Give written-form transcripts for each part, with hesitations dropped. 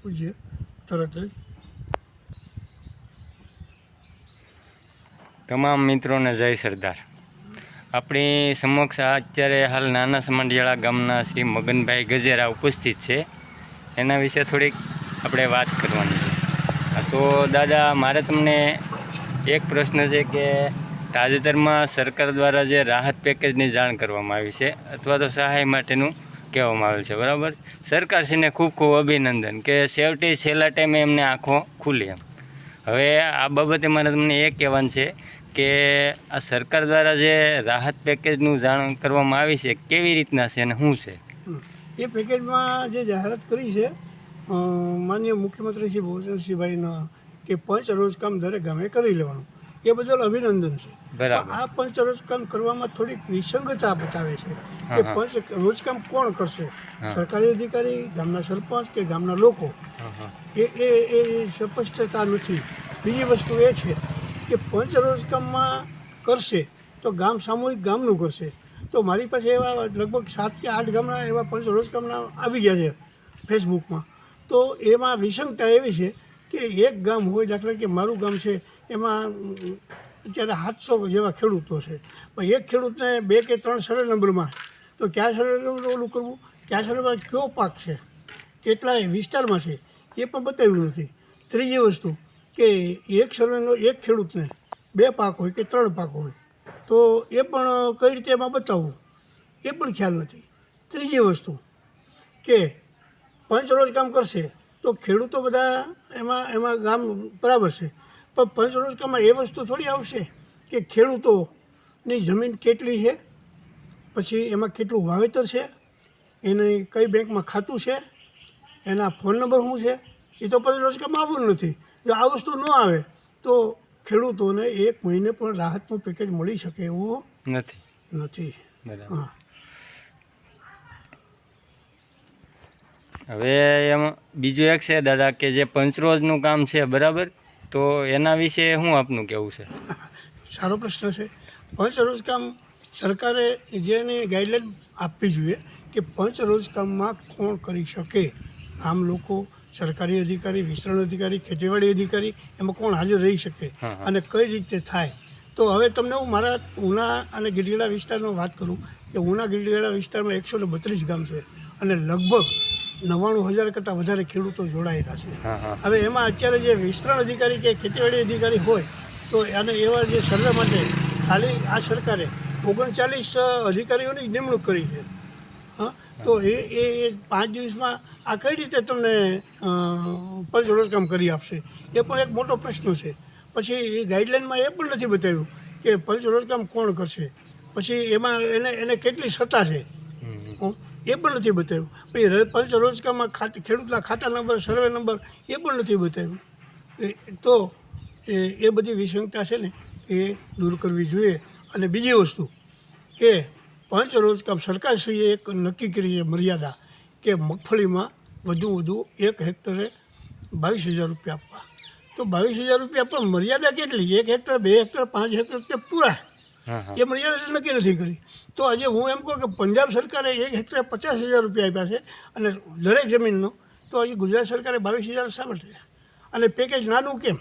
પૂજ્ય તરત જ તમામ મિત્રોને જય સરદાર. આપણી સમક્ષ અત્યારે હાલ નાના સમંડિયાળા ગામના શ્રી મગનભાઈ ગજેરા ઉપસ્થિત છે. એના વિશે થોડીક આપણે વાત કરવાની છે. તો દાદા, મારે તમને એક પ્રશ્ન છે કે તાજેતરમાં સરકાર દ્વારા જે રાહત પેકેજની જાણ કરવામાં આવી છે અથવા તો સહાય માટેનું કહેવામાં આવ્યું છે, બરાબર. સરકારશ્રીને ખૂબ ખૂબ અભિનંદન કે છેલ્લા ટાઈમે એમને આંખો ખુલી એમ. હવે આ બાબતે મારે તમને એ કહેવાનું છે કે આ સરકાર દ્વારા જે રાહત પેકેજનું જાણ કરવામાં આવી છે કેવી રીતના છે અને શું છે? એ પેકેજમાં જે જાહેરાત કરી છે માનનીય મુખ્યમંત્રી શ્રી ભૂપેન્દ્રસિંહભાઈના કે પંચ રોજકામ દરેક ગામે કરી લેવાનું, એ બદલ અભિનંદન છે. બરાબર. આ પંચ રોજકામ કરવામાં થોડીક વિસંગતતા બતાવે છે કે પંચ રોજકામ કોણ કરશે, સરકારી અધિકારી, ગામના સરપંચ કે ગામના લોકો, એ સ્પષ્ટતા નથી. બીજી વસ્તુ એ છે કે પંચ રોજકામમાં કરશે તો ગામ સામૂહિક ગામનું કરશે. તો મારી પાસે એવા લગભગ 7 કે 8 ગામના એવા પંચ રોજકામના આવી ગયા છે ફેસબુકમાં. તો એમાં વિસંગતા એવી છે કે એક ગામ હોય, દાખલા કે મારું ગામ છે, એમાં અત્યારે 700 જેવા ખેડૂતો છે, પણ એક ખેડૂતને 2 કે 3 સર્વે નંબરમાં, તો કયા સર્વે નંબર ઓલું કરવું, કયા સર્વેમાં કયો પાક છે, કેટલા વિસ્તારમાં છે, એ પણ બતાવ્યું નથી. ત્રીજી વસ્તુ કે એક સર્વેનો એક ખેડૂતને 2 પાક હોય કે 3 પાક હોય, તો એ પણ કઈ રીતે એમાં બતાવવું એ પણ ખ્યાલ નથી. ત્રીજી વસ્તુ કે પંચ રોજકામ કરશે તો ખેડૂતો બધા એમાં ગામ બરાબર છે, પણ પંચ રોજકામમાં એ વસ્તુ થોડી આવશે કે ખેડૂતોની જમીન કેટલી છે, પછી એમાં કેટલું વાવેતર છે, એને કઈ બેંકમાં ખાતું છે, એના ફોન નંબર શું છે, એ તો પંચ રોજકામમાં આવવાનું નથી. જો આ વસ્તુ ન આવે તો ખેડૂતોને 1 મહિને પણ રાહતનું પેકેજ મળી શકે એવું નથી. હા. હવે એમાં બીજું એક છે દાદા કે જે પંચરોજનું કામ છે, બરાબર, તો એના વિશે શું આપનું કહેવું છે? સારો પ્રશ્ન છે. પંચ રોજકામ સરકારે જેને ગાઈડલાઈન આપવી જોઈએ કે પંચ રોજકામમાં કોણ કરી શકે, આમ લોકો, સરકારી અધિકારી, વિસ્તરણ અધિકારી, ખેતીવાડી અધિકારી, એમાં કોણ હાજર રહી શકે અને કઈ રીતે થાય. તો હવે તમને હું મારા ઉના અને ગીરગઢડા વિસ્તારમાં વાત કરું કે ઉના ગીરગઢડા વિસ્તારમાં 132 ગામ છે અને લગભગ 99,000 કરતાં વધારે ખેડૂતો જોડાયેલા છે. હવે એમાં અત્યારે જે વિસ્તરણ અધિકારી કે ખેતીવાડી અધિકારી હોય તો અને એવા જે સર્વે માટે ખાલી આ સરકારે 39 અધિકારીઓની જ નિમણૂક કરી છે. હા, તો એ 5 દિવસમાં આ કઈ રીતે તમને પંચ રોજકામ કરી આપશે, એ પણ એક મોટો પ્રશ્ન છે. પછી એ ગાઈડલાઇનમાં એ પણ નથી બતાવ્યું કે પંચ રોજકામ કોણ કરશે, પછી એમાં એને કેટલી સત્તા છે, એ પણ નથી બતાવ્યું. પછી પંચ રોજકામમાં ખેડૂતના ખાતા નંબર, સર્વે નંબર એ પણ નથી બતાવ્યું. તો એ બધી વિસંગતા છે ને એ દૂર કરવી જોઈએ. અને બીજી વસ્તુ કે પંચ રોજકામ સરકારશ્રીએ એક નક્કી કરી છે મર્યાદા કે મગફળીમાં વધુ 1 હેક્ટરે 22,000 રૂપિયા આપવા. તો 22,000 રૂપિયા પણ મર્યાદા કેટલી, 1 હેક્ટર, 2 હેક્ટર, 5 હેક્ટર તે પૂરા, એ મર્યાદા નક્કી નથી કરી. તો આજે હું એમ કહું કે પંજાબ સરકારે 1 હેક્ટરે 50,000 રૂપિયા આપ્યા છે અને દરેક જમીનનો, તો હજી ગુજરાત સરકારે 22,000 શા માટે, અને પેકેજ નાનું કેમ,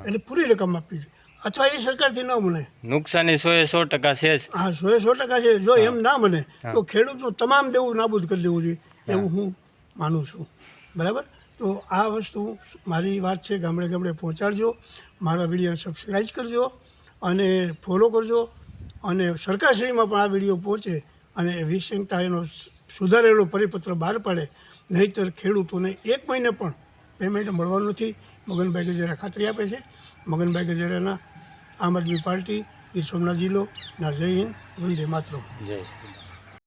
એટલે પૂરી રકમ આપવી છે. અથવા એ સરકારથી ન બને, નુકસાની 100% છે જ. હા, 100% છે. જો એમ ના બને તો ખેડૂતનું તમામ દેવું નાબૂદ કરી દેવું જોઈએ એવું હું માનું છું. બરાબર. તો આ વસ્તુ મારી વાત છે, ગામડે ગામડે પહોંચાડજો, મારા વિડીયોને સબસ્ક્રાઈબ કરજો અને ફોલો કરજો, અને સરકારશ્રીમાં પણ આ વિડીયો પહોંચે અને વિસંગતા એનો સુધારેલો પરિપત્ર બહાર પાડે, નહીંતર ખેડૂતોને 1 મહિને પણ પેમેન્ટ મળવાનું નથી. મગનભાઈ ગજેરા ખાતરી આપે છે. મગનભાઈ ગજેરાના આમ આદમી પાર્ટી, ગીર સોમનાથ જિલ્લો ના. જય હિન્દ, વંદે માતરમ. જય શ્રી રામ.